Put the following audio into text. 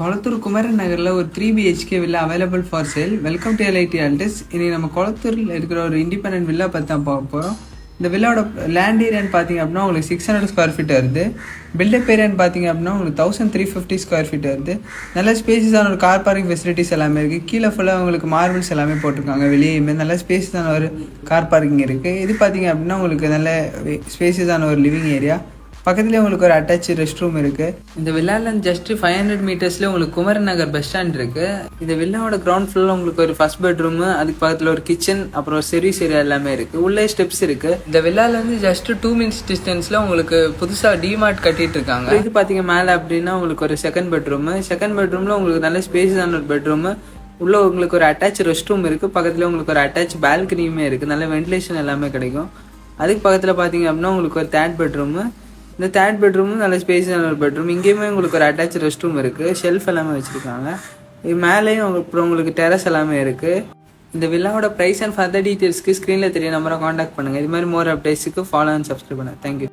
கொளத்தூர் குமரன் நகரில் ஒரு 3 BHK villa available for sale. Welcome to LID Aldus. இன்னைக்கு நம்ம கொளத்தூரில் இருக்கிற ஒரு இண்டிபெண்டன்ட் வில்லா பற்றி தான் பார்க்க போகிறோம். இந்த வில்லாவோட லேண்ட் ஏரியான்னு பார்த்தீங்க அப்படின்னா உங்களுக்கு 600 ஸ்கொயர் ஃபீட் வருது. பில்டப் ஏரியான்னு பார்த்தீங்க அப்படின்னா உங்களுக்கு 1350 ஸ்கொயர் ஃபீட் வருது. நல்ல ஸ்பேஸஸான ஒரு கார் பார்க்கிங் ஃபெசிலிட்டிஸ் எல்லாமே இருக்குது. கீழே ஃபுல்லாக உங்களுக்கு மார்பிள்ஸ் எல்லாமே போட்டிருக்காங்க. வெளியேயுமே நல்ல ஸ்பேஸஸான ஒரு கார் பார்க்கிங் இருக்குது. இது பார்த்தீங்க அப்படின்னா உங்களுக்கு நல்ல ஸ்பேஸஸான ஒரு லிவிங் ஏரியா. பக்கத்துலேயே உங்களுக்கு ஒரு அட்டாச் ரெஸ்ட் ரூம் இருக்குது. இந்த வில்லாவில் ஜஸ்ட் 500 மீட்டர்ஸ்லேயே உங்களுக்கு குமரன் நகர் பஸ் ஸ்டாண்ட் இருக்குது. இந்த வில்லாவோட கிரவுண்ட் ஃப்ளோரில் உங்களுக்கு ஒரு ஃபர்ஸ்ட் பெட்ரூமு, அதுக்கு பக்கத்தில் ஒரு கிச்சன், அப்புறம் ஒரு சர்வீஸ் ஏரியா எல்லாமே இருக்குது. உள்ளே ஸ்டெப்ஸ் இருக்குது. இந்த வில்லாலேருந்து ஜஸ்ட் 2 minutes டிஸ்டன்ஸில் உங்களுக்கு புதுசாக டிமார்ட் கட்டிட்டு இருக்காங்க. இது பார்த்தீங்க மேலே அப்படின்னா உங்களுக்கு ஒரு செகண்ட் பெட்ரூமில் உங்களுக்கு நல்ல ஸ்பேஸான ஒரு பெட்ரூமு. உள்ளே உங்களுக்கு ஒரு அட்டாச் ரெஸ்ட் ரூம் இருக்குது. பக்கத்தில் உங்களுக்கு ஒரு அட்டாச் பால்கனியுமே இருக்குது. நல்ல வென்டிலேஷன் எல்லாமே கிடைக்கும். அதுக்கு பக்கத்தில் பார்த்தீங்க அப்படின்னா உங்களுக்கு ஒரு தேர்ட் பெட்ரூமு. இந்த தேர்ட் பெட்ரூமும் நல்ல ஸ்பேஸான ஒரு பெட்ரூம். இங்கேயுமே உங்களுக்கு ஒரு அட்டாச் ரெஸ்ட் ரூம் இருக்குது. ஷெல்ஃப் எல்லாமே வச்சுருக்காங்க. இது மேலேயும் அப்புறம் உங்களுக்கு டெரஸ் எல்லாமே இருக்குது. இந்த வில்லாவோட ப்ரைஸ் அண்ட் ஃபர்தர் டீட்டெயில்ஸ்க்கு ஸ்க்ரீனில் தெரிய நம்பரை காண்டாக்ட் பண்ணுங்கள். இது மாதிரி மோர் அப்டேட்ஸுக்கு ஃபாலோ அண்ட் சப்ஸ்கிரைப் பண்ணுங்கள். தேங்க்யூ.